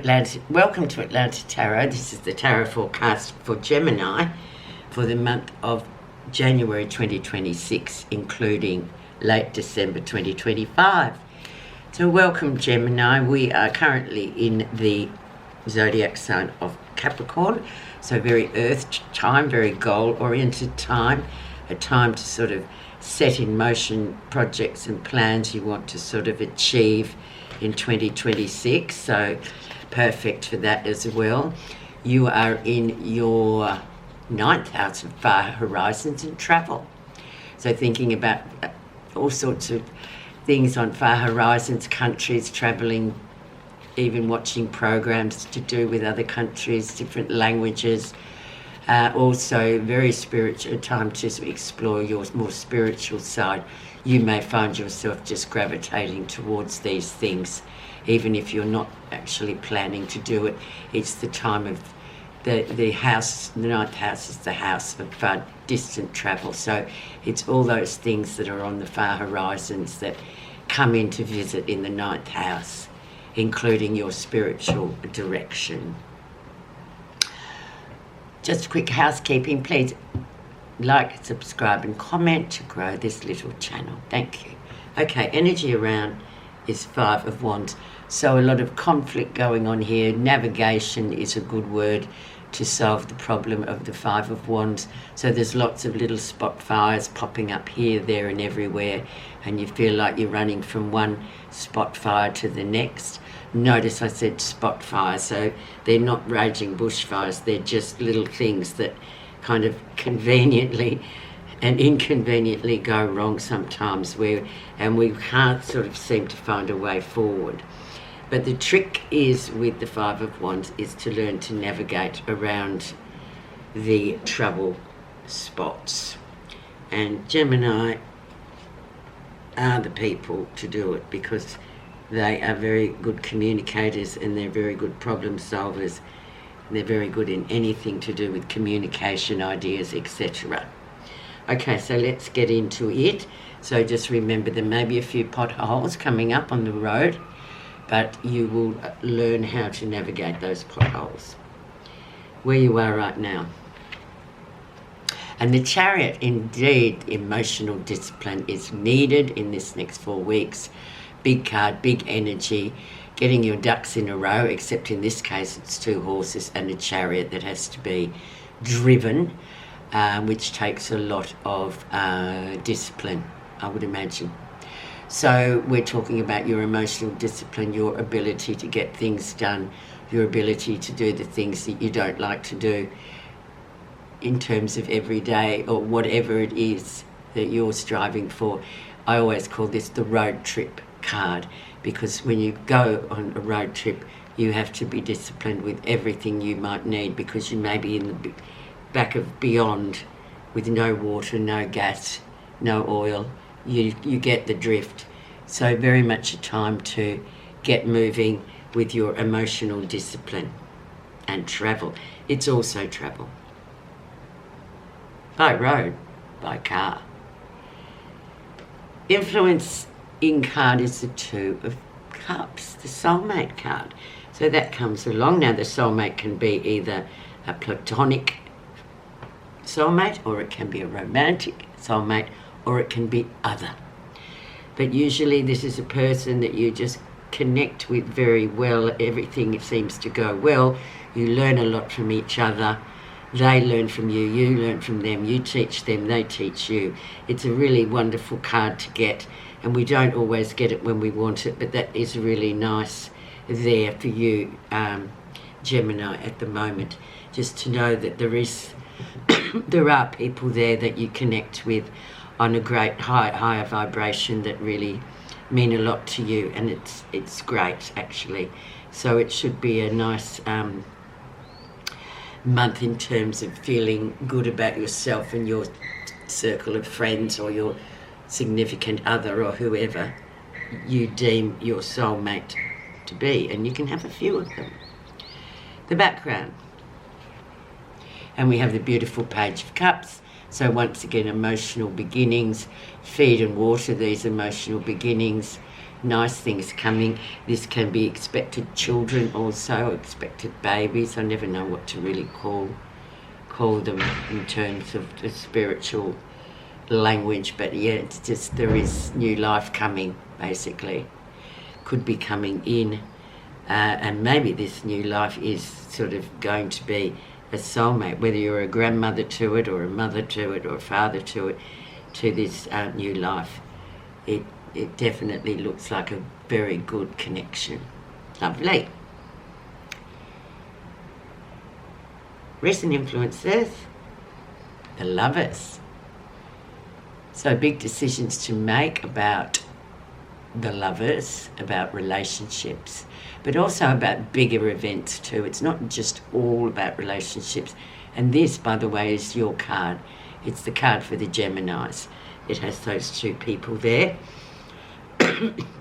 Welcome to Atlanta Tarot. This is the tarot forecast for Gemini for the month of January 2026, including late December 2025. So welcome, Gemini. We are currently in the zodiac sign of Capricorn, so very earth time, very goal-oriented time, a time to sort of set in motion projects and plans you want to sort of achieve in 2026. So perfect for that as well. You are in your ninth house of far horizons and travel. So thinking about all sorts of things on far horizons, countries, traveling, even watching programs to do with other countries, different languages. Also very spiritual, time to explore your more spiritual side. You may find yourself just gravitating towards these things, even if you're not actually planning to do it. It's the time of the house, the ninth house is the house of far distant travel. So it's all those things that are on the far horizons that come in to visit in the ninth house, including your spiritual direction. Just quick housekeeping, please like, subscribe and comment to grow this little channel. Thank you. Okay, energy around is Five of Wands. So a lot of conflict going on here. Navigation is a good word to solve the problem of the Five of Wands. So there's lots of little spot fires popping up here, there and everywhere, and you feel like you're running from one spot fire to the next. Notice I said spot fire, so they're not raging bushfires, they're just little things that kind of conveniently and inconveniently go wrong sometimes, and we can't sort of seem to find a way forward. But the trick is with the Five of Wands is to learn to navigate around the trouble spots. And Gemini are the people to do it, because they are very good communicators and they're very good problem solvers. They're very good in anything to do with communication, ideas, etc. Okay, so let's get into it. So just remember, there may be a few potholes coming up on the road, but you will learn how to navigate those potholes where you are right now. And the Chariot, indeed, emotional discipline is needed in this next 4 weeks. Big card, big energy, getting your ducks in a row, except in this case it's 2 horses and a chariot that has to be driven, which takes a lot of discipline, I would imagine. So we're talking about your emotional discipline, your ability to get things done, your ability to do the things that you don't like to do in terms of every day or whatever it is that you're striving for. I always call this the road trip card, because when you go on a road trip you have to be disciplined with everything you might need, because you may be in the back of beyond with no water, no gas, no oil. You get the drift. So very much a time to get moving with your emotional discipline. And travel, it's also travel by road, by car. Influence in card is the Two of Cups, the soulmate card. So that comes along. Now the soulmate can be either a platonic soulmate, or it can be a romantic soulmate, or it can be other. But usually this is a person that you just connect with very well. Everything seems to go well. You learn a lot from each other. They learn from you, you learn from them, you teach them, they teach you. It's a really wonderful card to get, and we don't always get it when we want it, but that is really nice there for you, Gemini, at the moment. Just to know that there are people there that you connect with on a great higher vibration that really mean a lot to you, and it's great actually. So it should be a nice month in terms of feeling good about yourself and your circle of friends, or your significant other, or whoever you deem your soulmate to be, and you can have a few of them. The background, and we have the beautiful Page of Cups. So once again, emotional beginnings, feed and water these emotional beginnings, nice things coming. This can be expected children also, expected babies. I never know what to really call them in terms of the spiritual language, but yeah, it's just there is new life coming, basically. Could be coming in, and maybe this new life is sort of going to be a soulmate, whether you're a grandmother to it or a mother to it or a father to it, to this new life. It definitely looks like a very good connection. Lovely. Recent influences, the Lovers. So big decisions to make about the Lovers, about relationships, but also about bigger events too. It's not just all about relationships. And this, by the way, is your card. It's the card for the Geminis. It has those two people there.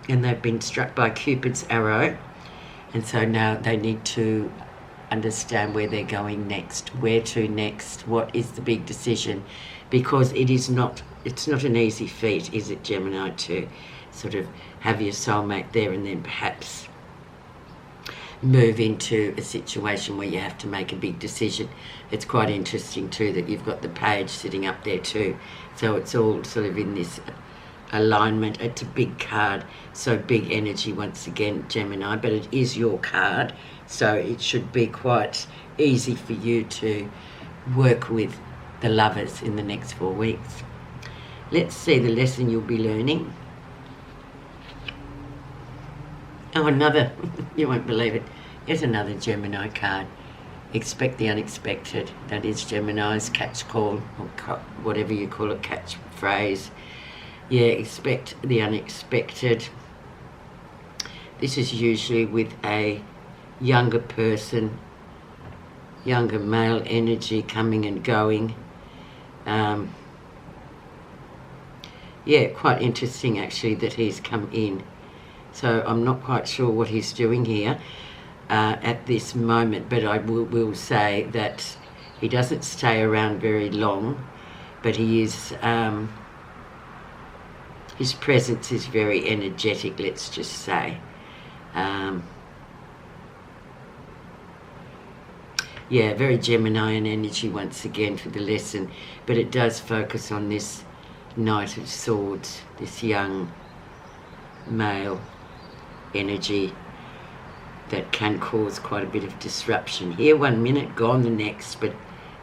And they've been struck by Cupid's arrow. And so now they need to understand where they're going next, where to next, what is the big decision, because it's not an easy feat, is it, Gemini, to sort of have your soulmate there and then perhaps move into a situation where you have to make a big decision. It's quite interesting too that you've got the page sitting up there too, so it's all sort of in this alignment. It's a big card, so big energy once again, Gemini, but it is your card, so it should be quite easy for you to work with the Lovers in the next 4 weeks. Let's see the lesson you'll be learning. Oh, another, you won't believe it, here's another Gemini card. Expect the unexpected. That is Gemini's catch call, or whatever you call it, catch phrase. Yeah, expect the unexpected. This is usually with a younger person, younger male energy coming and going. Yeah, quite interesting actually that he's come in. So I'm not quite sure what he's doing here at this moment, but I will say that he doesn't stay around very long, but he is... his presence is very energetic, let's just say. Yeah, very Geminian energy once again for the lesson, but it does focus on this Knight of Swords, this young male energy that can cause quite a bit of disruption. Here 1 minute, gone the next, but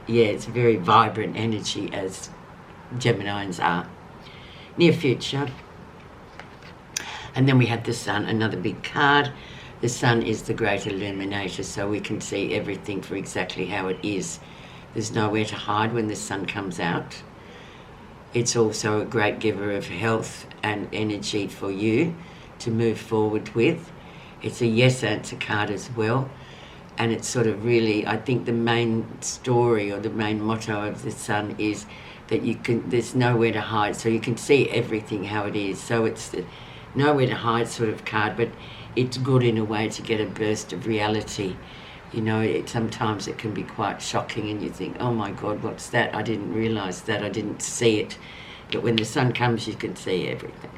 yeah, it's very vibrant energy as Geminians are. Near future. And then we have the Sun, another big card. The Sun is the great illuminator, so we can see everything for exactly how it is. There's nowhere to hide when the Sun comes out. It's also a great giver of health and energy for you to move forward with. It's a yes answer card as well. And it's sort of really, I think the main story or the main motto of the Sun is that there's nowhere to hide, so you can see everything how it is. So it's the nowhere to hide sort of card, but it's good in a way to get a burst of reality. You know, sometimes it can be quite shocking and you think, oh my God, what's that? I didn't realise that, I didn't see it. But when the Sun comes, you can see everything.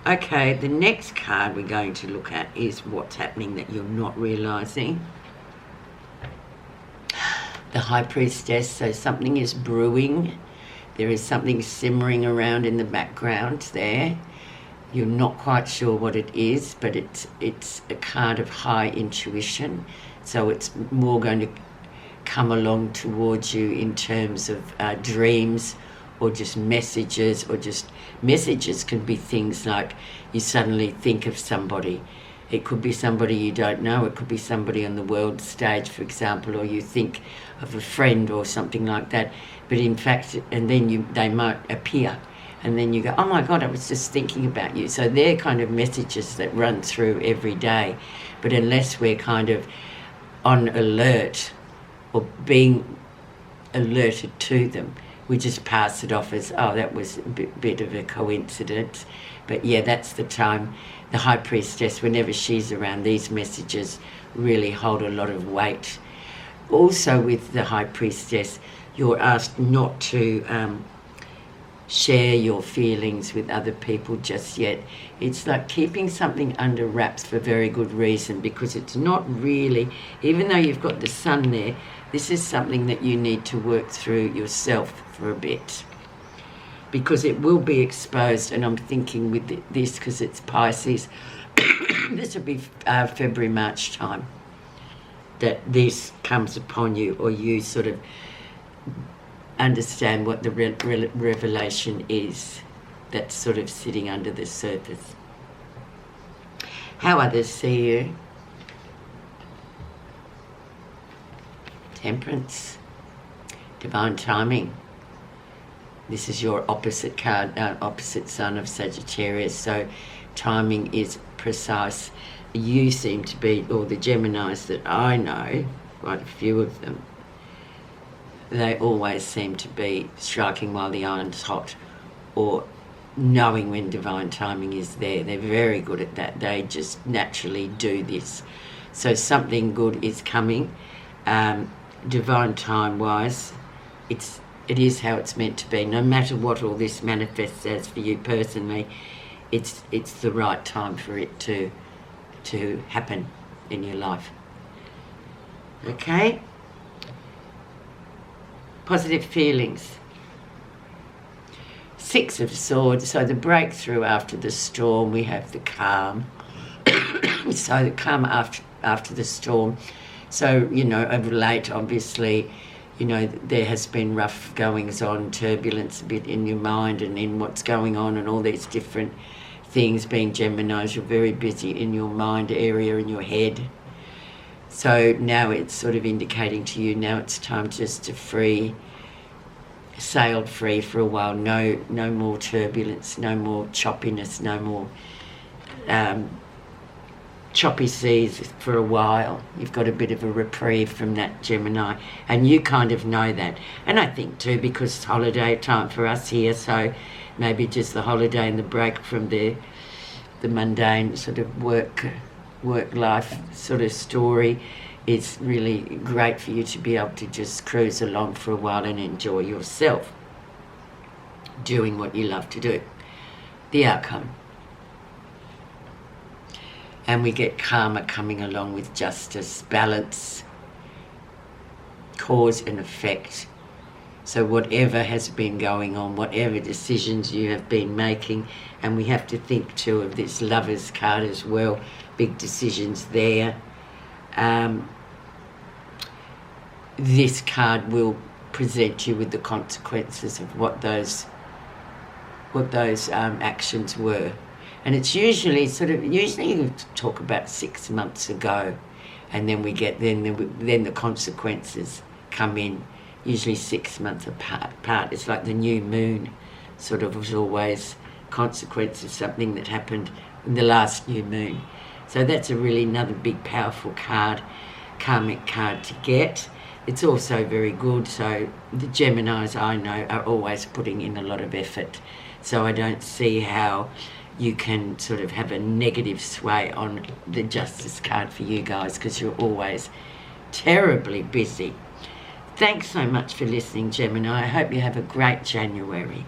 Okay, the next card we're going to look at is what's happening that you're not realising. The High Priestess, so something is brewing. There is something simmering around in the background there. You're not quite sure what it is, but it's a card of high intuition. So it's more going to come along towards you in terms of dreams or just messages, messages can be things like you suddenly think of somebody. It could be somebody you don't know. It could be somebody on the world stage, for example, or you think of a friend or something like that. But in fact, and then they might appear. And then you go, oh my God, I was just thinking about you. So they're kind of messages that run through every day. But unless we're kind of on alert or being alerted to them, we just pass it off as, oh, that was a bit of a coincidence. But yeah, that's the time. The High Priestess, whenever she's around, these messages really hold a lot of weight. Also with the High Priestess, you're asked not to share your feelings with other people just yet. It's like keeping something under wraps for very good reason, because it's not really, even though you've got the sun there, this is something that you need to work through yourself for a bit, because it will be exposed. And I'm thinking with this, because it's Pisces, this will be February, March time, that this comes upon you, or you sort of understand what the revelation is that's sort of sitting under the surface. How others see you. Temperance. Divine timing. This is your opposite card, opposite sun of Sagittarius, so timing is precise. You seem to be, or the Geminis that I know, quite a few of them, they always seem to be striking while the iron's hot, or knowing when divine timing is there. They're very good at that. They just naturally do this. So something good is coming. Divine time-wise, it is how it's meant to be. No matter what all this manifests as for you personally, it's the right time for it to happen in your life. Okay? Positive feelings. 6 of Swords, so the breakthrough after the storm, we have the calm. So the calm after the storm. So, you know, of late, obviously, you know, there has been rough goings on, turbulence a bit in your mind and in what's going on, and all these different things. Being Geminis, you're very busy in your mind area, in your head. So now it's sort of indicating to you, now it's time just to sail free for a while. No more turbulence, no more choppiness, no more choppy seas for a while. You've got a bit of a reprieve from that, Gemini, and you kind of know that. And I think too, because it's holiday time for us here, so maybe just the holiday and the break from the mundane sort of work life sort of story is really great for you to be able to just cruise along for a while and enjoy yourself doing what you love to do. The outcome. And we get karma coming along with justice, balance, cause and effect. So whatever has been going on, whatever decisions you have been making, and we have to think too of this Lover's card as well, big decisions there. This card will present you with the consequences of what those actions were. And it's usually you talk about 6 months ago, and then we get then the consequences come in, usually 6 months apart. It's like the new moon sort of was always consequence of something that happened in the last new moon. So that's a really another big powerful card, karmic card to get. It's also very good. So the Geminis I know are always putting in a lot of effort. So I don't see how you can sort of have a negative sway on the Justice card for you guys, because you're always terribly busy. Thanks so much for listening, Gemini. I hope you have a great January.